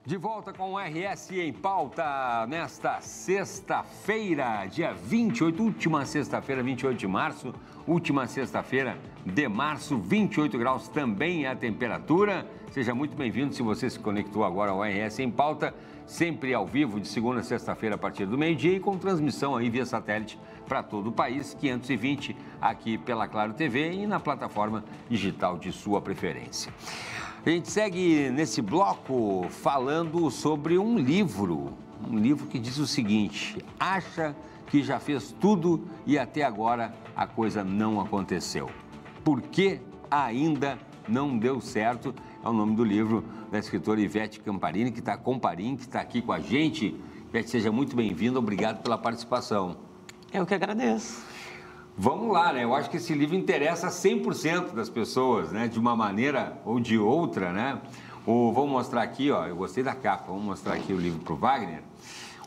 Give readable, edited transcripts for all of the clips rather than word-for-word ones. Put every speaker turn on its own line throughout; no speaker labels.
De volta com o RS em Pauta nesta sexta-feira, dia 28, última sexta-feira, 28 de março, última sexta-feira de março, 28 graus também é a temperatura. Seja muito bem-vindo se você se conectou agora ao RS em Pauta, sempre ao vivo, de segunda a sexta-feira a partir do meio-dia e com transmissão aí via satélite para todo o país, 520 aqui pela Claro TV e na plataforma digital de sua preferência. A gente segue nesse bloco falando sobre um livro que diz o seguinte: acha que já fez tudo e até agora a coisa não aconteceu. Por que ainda não deu certo? É o nome do livro da escritora Ivete Camparini, que está aqui com a gente. Ivete, seja muito bem-vinda, obrigado pela participação.
Eu que agradeço.
Vamos lá, né? Eu acho que esse livro interessa 100% das pessoas, né? De uma maneira ou de outra, né? Vamos mostrar aqui, ó, eu gostei da capa, vamos mostrar aqui o livro para o Wagner.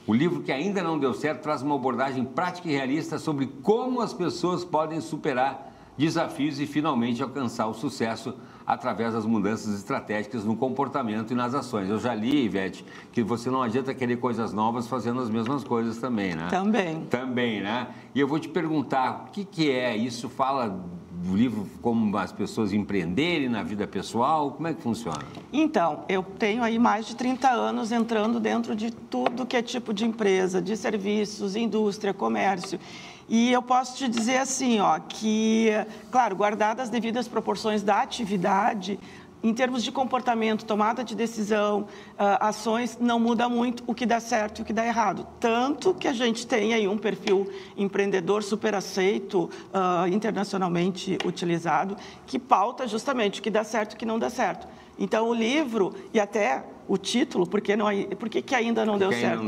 O livro que ainda não deu certo traz uma abordagem prática e realista sobre como as pessoas podem superar desafios e finalmente alcançar o sucesso através das mudanças estratégicas no comportamento e nas ações. Eu já li, Ivete, que você não adianta querer coisas novas fazendo as mesmas coisas também, né? Também, né? E eu vou te perguntar, o que é isso? Fala do livro como as pessoas empreenderem na vida pessoal, como é que funciona?
Então, eu tenho aí mais de 30 anos entrando dentro de tudo que é tipo de empresa, de serviços, indústria, comércio. E eu posso te dizer assim, ó, que, claro, guardadas as devidas proporções da atividade, em termos de comportamento, tomada de decisão, ações, não muda muito o que dá certo e o que dá errado. Tanto que a gente tem aí um perfil empreendedor super aceito, internacionalmente utilizado, que pauta justamente o que dá certo e o que não dá certo. Então, o livro e até o título, por que ainda não deu certo?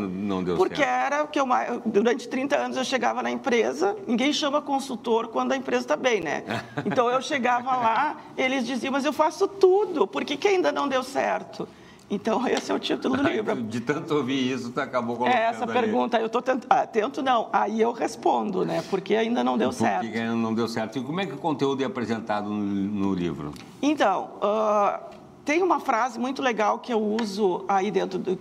Porque era o que durante 30 anos eu chegava na empresa, ninguém chama consultor quando a empresa está bem, né? Então, eu chegava lá, eles diziam, mas eu faço tudo, por que ainda não deu certo? Então, esse é o título do livro.
De tanto ouvir isso, tu acabou colocando
essa pergunta, eu estou tento não, aí eu respondo, né? Porque ainda não deu certo.
Porque ainda não deu certo. E como é que o conteúdo é apresentado no livro?
Então, tem uma frase muito legal que eu uso aí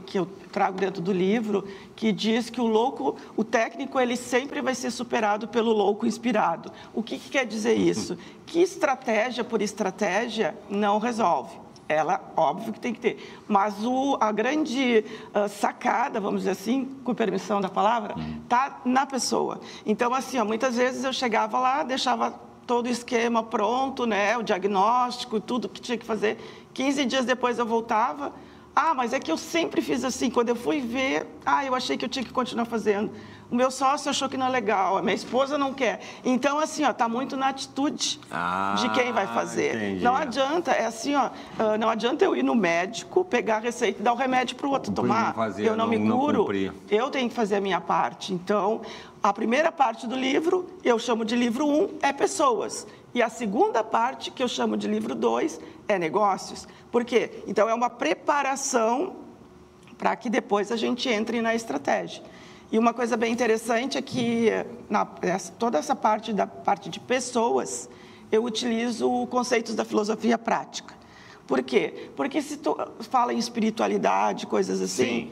que eu trago dentro do livro, que diz que o técnico, ele sempre vai ser superado pelo louco inspirado. O que quer dizer isso? Que estratégia por estratégia não resolve. Ela, óbvio que tem que ter, mas a grande sacada, vamos dizer assim, com permissão da palavra, está na pessoa. Então, assim, muitas vezes eu chegava lá, deixava todo o esquema pronto, né, o diagnóstico, tudo que tinha que fazer. 15 dias depois eu voltava, mas é que eu sempre fiz assim, quando eu fui ver, eu achei que eu tinha que continuar fazendo. O meu sócio achou que não é legal, a minha esposa não quer. Então, assim, está muito na atitude de quem vai fazer.
Entendi.
Não adianta, não adianta eu ir no médico, pegar a receita e dar o remédio para o outro tomar. Eu não me curo, eu tenho que fazer a minha parte. Então, a primeira parte do livro, eu chamo de livro 1, é pessoas. E a segunda parte, que eu chamo de livro 2, é negócios. Por quê? Então, é uma preparação para que depois a gente entre na estratégia. E uma coisa bem interessante é que toda essa parte da parte de pessoas, eu utilizo conceitos da filosofia prática. Por quê? Porque se tu fala em espiritualidade, coisas assim,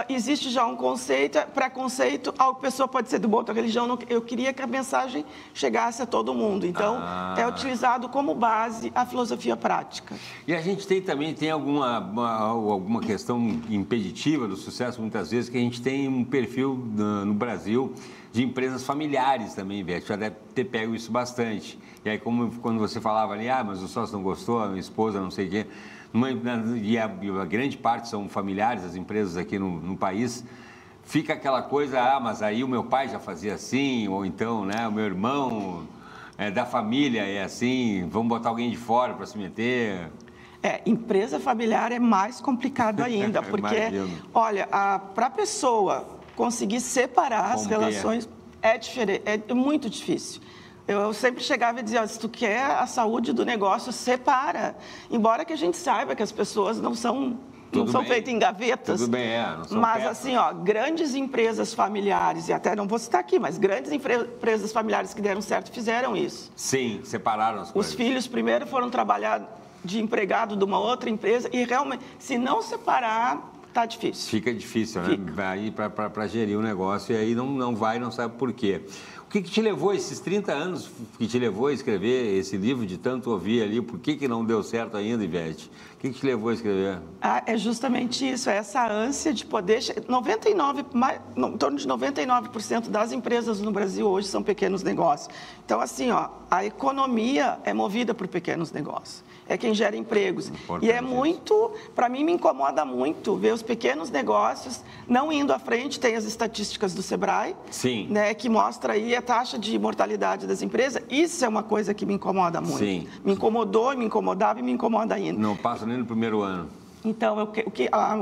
existe já um conceito, preconceito, a pessoa pode ser de uma outra religião, eu queria que a mensagem chegasse a todo mundo. Então, é utilizado como base a filosofia prática.
E a gente também tem alguma questão impeditiva do sucesso, muitas vezes, que a gente tem um perfil no Brasil de empresas familiares também, Ivete, já deve ter pego isso bastante. E aí, quando você falava ali, mas o sócio não gostou, a minha esposa, não sei o quê, e a grande parte são familiares, as empresas aqui no país, fica aquela coisa, mas aí o meu pai já fazia assim, ou então, né, o meu irmão da família é assim, vamos botar alguém de fora para se meter.
Empresa familiar é mais complicado ainda, porque, olha, para a pessoa conseguir separar as relações é muito difícil. Eu sempre chegava e dizia, se tu quer a saúde do negócio, separa. Embora que a gente saiba que as pessoas não são feitas em gavetas.
Tudo bem, não são
mas
peças.
assim, grandes empresas familiares, e até não vou citar aqui, mas grandes empresas familiares que deram certo fizeram isso.
Sim, separaram as coisas.
Os filhos primeiro foram trabalhar de empregado de uma outra empresa e realmente, se não separar, Tá difícil.
Fica difícil, né? Aí para gerir o negócio e aí não vai, não sabe por quê. O que te levou, esses 30 anos, que te levou a escrever esse livro, de tanto ouvir ali? Por que não deu certo ainda, Ivete? O que te levou a escrever?
É justamente isso, é essa ânsia de poder... em torno de 99% das empresas no Brasil hoje são pequenos negócios. Então, assim, a economia é movida por pequenos negócios. É quem gera empregos. E é muito, para mim, me incomoda muito ver os pequenos negócios não indo à frente. Tem as estatísticas do Sebrae,
sim,
né, que mostra aí a taxa de mortalidade das empresas. Isso é uma coisa que me incomoda muito.
Sim.
Me incomodou, me incomodava e me incomoda ainda.
Não passa nem no primeiro ano.
Então,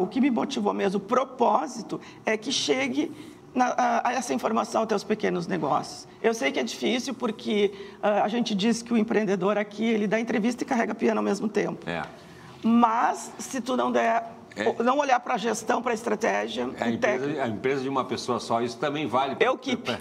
o que me motivou mesmo, o propósito, é que chegue a essa informação até os pequenos negócios. Eu sei que é difícil porque a gente diz que o empreendedor aqui, ele dá entrevista e carrega piano ao mesmo tempo. Mas, se tu não não olhar para a gestão, para a estratégia...
A empresa de uma pessoa só, isso também vale...
Equipe.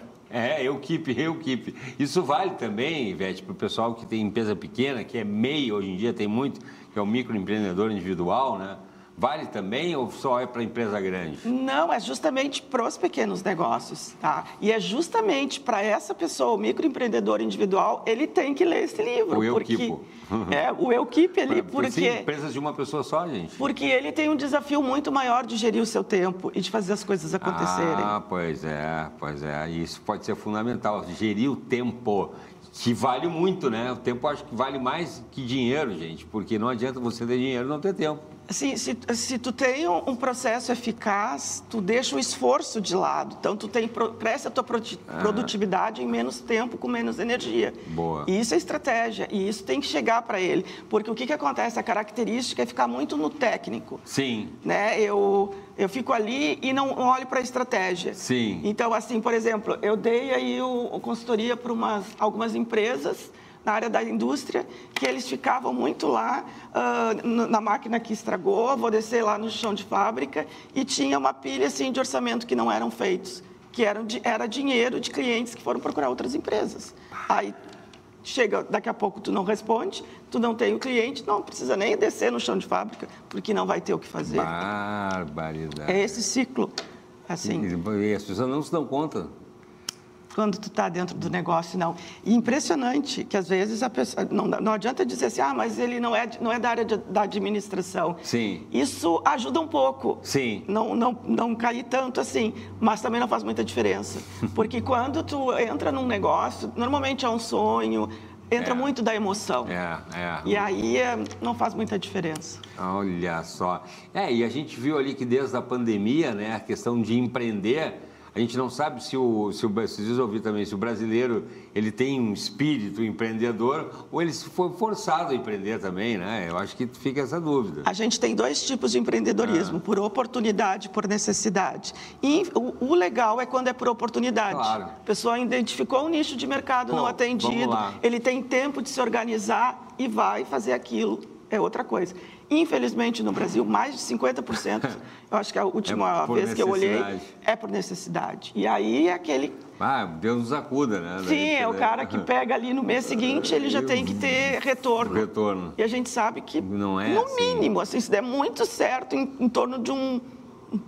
Equipe. Isso vale também, Ivete, para o pessoal que tem empresa pequena, que é MEI, hoje em dia tem muito, que é o microempreendedor individual, né? Vale também ou só é para empresa grande?
Não, é justamente para os pequenos negócios, tá? E é justamente para essa pessoa, o microempreendedor individual, ele tem que ler esse livro.
O Euquipo.
O Euquipe ali, porque...
Sim, empresas de uma pessoa só, gente.
Porque ele tem um desafio muito maior de gerir o seu tempo e de fazer as coisas acontecerem.
Pois é. Isso pode ser fundamental, gerir o tempo. Que vale muito, né? O tempo acho que vale mais que dinheiro, gente, porque não adianta você ter dinheiro e não ter tempo.
Assim, se tu tem um processo eficaz, tu deixa o esforço de lado. Então, tu cresce a tua produtividade em menos tempo, com menos energia.
Boa.
E isso é estratégia, e isso tem que chegar para ele. Porque o que acontece? A característica é ficar muito no técnico.
Sim.
Né? Eu fico ali e não olho para a estratégia.
Sim.
Então, assim, por exemplo, eu dei aí consultoria para algumas empresas na área da indústria, que eles ficavam muito lá na máquina que estragou, vou descer lá no chão de fábrica, e tinha uma pilha assim, de orçamento que não eram feitos, que era dinheiro de clientes que foram procurar outras empresas. Aí chega, daqui a pouco tu não responde, tu não tem o cliente, não precisa nem descer no chão de fábrica, porque não vai ter o que fazer.
Barbaridade.
É esse ciclo, assim.
E as pessoas não se dão conta.
Quando tu está dentro do negócio, não. E impressionante que, às vezes, a pessoa... Não adianta dizer assim, mas ele não é da área da administração.
Sim.
Isso ajuda um pouco.
Sim.
Não cair tanto assim, mas também não faz muita diferença. Porque quando tu entra num negócio, normalmente é um sonho, entra muito da emoção. E aí não faz muita diferença.
Olha só. E a gente viu ali que desde a pandemia, né, a questão de empreender... A gente não sabe se vocês ouviram também, se o brasileiro ele tem um espírito empreendedor ou ele foi forçado a empreender também, né? Eu acho que fica essa dúvida.
A gente tem dois tipos de empreendedorismo, por oportunidade e por necessidade. E o legal é quando é por oportunidade.
Claro.
A pessoa identificou um nicho de mercado não atendido, ele tem tempo de se organizar e vai fazer aquilo. É outra coisa. Infelizmente, no Brasil, mais de 50%, eu acho que a última vez que eu olhei, é por necessidade. E aí é aquele...
Deus nos acuda, né?
Sim, é o cara que pega ali no mês seguinte, ele já tem que ter retorno. E a gente sabe que,
não é
no mínimo, assim, se der muito certo, em torno de um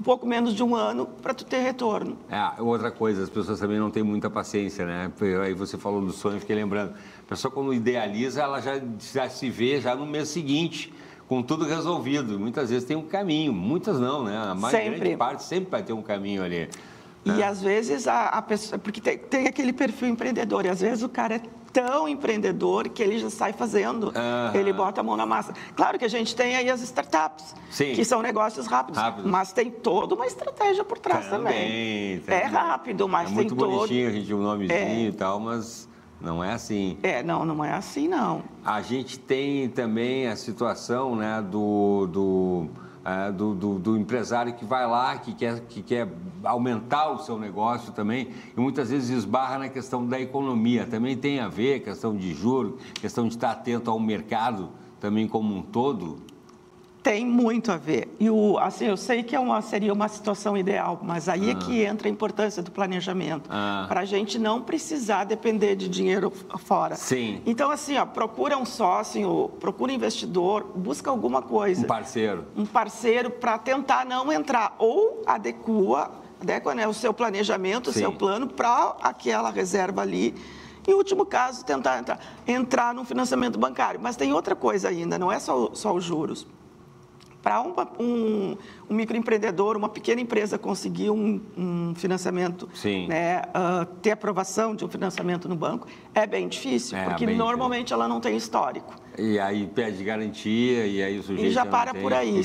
pouco menos de um ano, para tu ter retorno.
Outra coisa, as pessoas também não têm muita paciência, né? Aí você falou do sonho, fiquei lembrando. A pessoa, quando idealiza, ela já se vê já no mês seguinte, com tudo resolvido. Muitas vezes tem um caminho, muitas não, né? A grande parte sempre vai ter um caminho ali.
E às vezes a pessoa... Porque tem aquele perfil empreendedor, e às vezes o cara é tão empreendedor que ele já sai fazendo, ele bota a mão na massa. Claro que a gente tem aí as startups, que são negócios rápidos, mas tem toda uma estratégia por trás também. É rápido, mas tem todo...
É muito bonitinho, a gente um nomezinho e tal, mas... Não é assim.
Não é assim, não.
A gente tem também a situação, né, do empresário que vai lá, que quer aumentar o seu negócio também, e muitas vezes esbarra na questão da economia. Também tem a ver, questão de juros, questão de estar atento ao mercado também como um todo.
Tem muito a ver. E assim, eu sei que seria uma situação ideal, mas aí é que entra a importância do planejamento, para a gente não precisar depender de dinheiro fora.
Sim.
Então, assim, procura um sócio, procura um investidor, busca alguma coisa.
Um parceiro
para tentar não entrar, ou adequa, né, o seu planejamento, o seu plano para aquela reserva ali. Em último caso, tentar entrar no financiamento bancário. Mas tem outra coisa ainda, não é só os juros. Para um microempreendedor, uma pequena empresa conseguir um financiamento, né, ter aprovação de um financiamento no banco, é bem difícil, porque normalmente ela não tem histórico.
E aí pede garantia, e aí o sujeito
já não para por aí.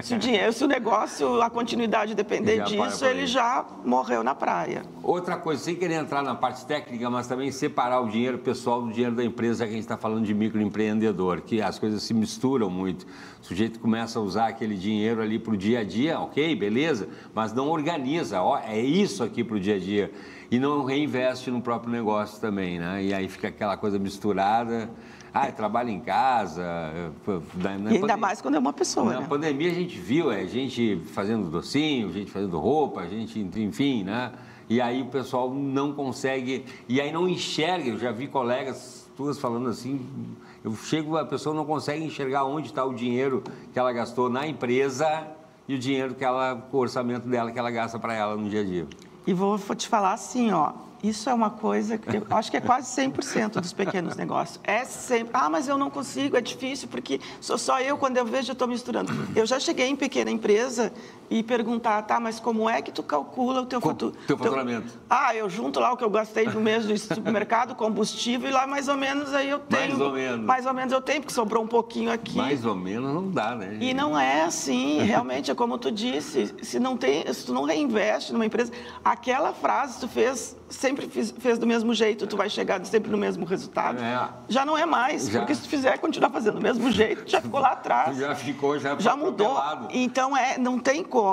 Se o negócio, a continuidade depender disso, ele já morreu na praia.
Outra coisa, sem querer entrar na parte técnica, mas também separar o dinheiro pessoal do dinheiro da empresa, que a gente está falando de microempreendedor, que as coisas se misturam muito. O sujeito começa a usar aquele dinheiro ali para o dia a dia, ok, beleza, mas não organiza, é isso aqui para o dia a dia. E não reinveste no próprio negócio também, né? E aí fica aquela coisa misturada. Trabalha em casa.
E ainda mais quando é uma pessoa,
Na pandemia a gente viu, gente fazendo docinho, gente fazendo roupa, gente, enfim, né? E aí o pessoal não consegue, e aí não enxerga. Eu já vi colegas tuas falando assim, a pessoa não consegue enxergar onde está o dinheiro que ela gastou na empresa e o dinheiro o orçamento dela que ela gasta para ela no dia a dia.
E vou te falar assim, isso é uma coisa que eu acho que é quase 100% dos pequenos negócios. É sempre, mas eu não consigo, é difícil, porque sou só eu, quando eu vejo, eu estou misturando. Eu já cheguei em pequena empresa e perguntar, mas como é que tu calcula o teu
faturamento?
Eu junto lá o que eu gastei no mês do supermercado, combustível, e lá mais ou menos aí eu tenho. Mais ou menos eu tenho, porque sobrou um pouquinho aqui.
Mais ou menos não dá, né, gente?
E não é assim, realmente, é como tu disse, se tu não reinveste numa empresa, aquela frase tu sempre fez do mesmo jeito, tu vai chegar sempre no mesmo resultado, já não é mais, porque se tu continuar fazendo do mesmo jeito, já ficou lá atrás. Já mudou. Então, não tem como.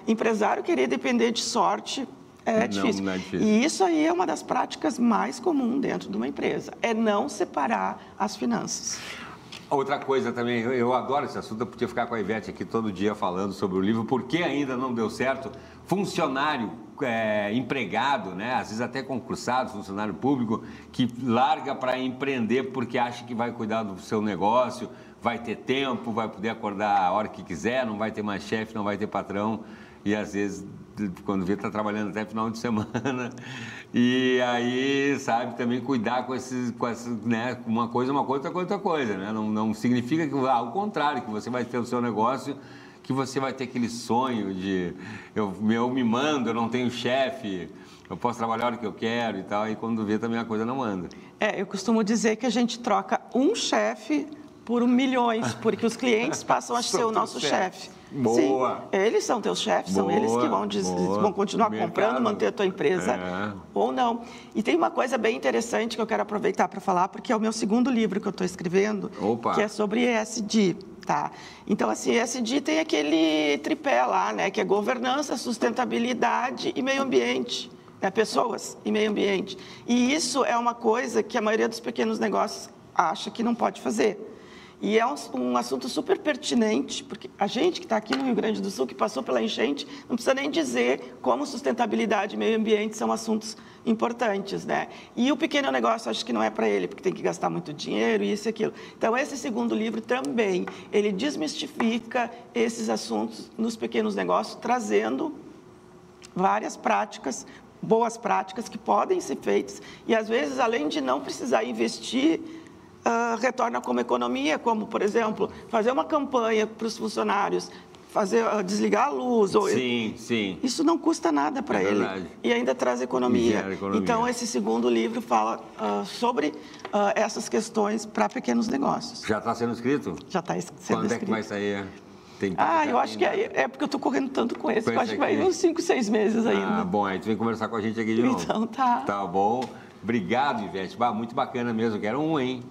Empresário querer depender de sorte é difícil. Não é difícil. E isso aí é uma das práticas mais comuns dentro de uma empresa, é não separar as finanças.
Outra coisa também, eu adoro esse assunto, eu podia ficar com a Ivete aqui todo dia falando sobre o livro, porque ainda não deu certo. Funcionário, empregado, né? Às vezes até concursado, funcionário público, que larga para empreender porque acha que vai cuidar do seu negócio, vai ter tempo, vai poder acordar a hora que quiser, não vai ter mais chefe, não vai ter patrão, e às vezes, quando vê, está trabalhando até final de semana. E aí, sabe, também cuidar com esses né? Uma coisa, outra coisa, né? Não significa que, ao contrário, que você vai ter o seu negócio, que você vai ter aquele sonho de eu me mando, eu não tenho chefe, eu posso trabalhar a hora que eu quero e tal, e quando vê também a coisa não anda.
Eu costumo dizer que a gente troca um chefe por milhões, porque os clientes passam a ser o nosso chefe.
Boa!
Sim, eles são teus chefes, são eles que vão continuar comprando, manter a tua empresa ou não. E tem uma coisa bem interessante que eu quero aproveitar para falar, porque é o meu segundo livro que eu estou escrevendo, que é sobre ESG. Tá. Então, assim, ESG tem aquele tripé lá, né, que é governança, sustentabilidade e meio ambiente, né, pessoas e meio ambiente. E isso é uma coisa que a maioria dos pequenos negócios acha que não pode fazer. E é um assunto super pertinente, porque a gente que está aqui no Rio Grande do Sul, que passou pela enchente, não precisa nem dizer como sustentabilidade e meio ambiente são assuntos importantes, né? E o pequeno negócio, acho que não é para ele, porque tem que gastar muito dinheiro e isso e aquilo. Então, esse segundo livro também, ele desmistifica esses assuntos nos pequenos negócios, trazendo várias práticas, boas práticas que podem ser feitas e, às vezes, além de não precisar investir, retorna como economia, como, por exemplo, fazer uma campanha para os funcionários, desligar a luz.
Sim.
Isso não custa nada para ele. E ainda traz economia. Então, esse segundo livro fala sobre essas questões para pequenos negócios.
Já está sendo escrito?
Já está sendo escrito.
Quando é que vai sair?
Eu acho que é porque eu estou correndo tanto com esse, eu acho que vai uns 5, 6 meses ainda.
Bom, aí tu vem conversar com a gente aqui de novo.
Então, tá.
Tá bom. Obrigado, Ivete. Muito bacana mesmo. Quero um, hein?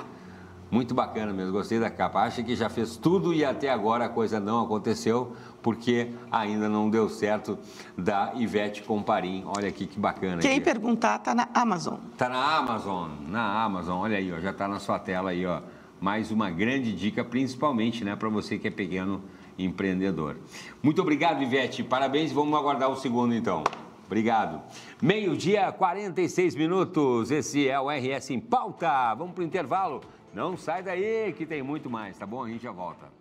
Muito bacana mesmo, gostei da capa. Acho que já fez tudo e até agora a coisa não aconteceu, porque ainda não deu certo da Ivete Comparim. Olha aqui que bacana.
Quem perguntar, está na Amazon.
Está na Amazon, olha aí, ó, já está na sua tela aí, ó. mais uma grande dica, principalmente, né, para você que é pequeno empreendedor. Muito obrigado, Ivete. Parabéns. Vamos aguardar o segundo, então. Obrigado. 12h, 46 minutos. Esse é o RS em Pauta. Vamos para o intervalo. Não sai daí que tem muito mais, tá bom? A gente já volta.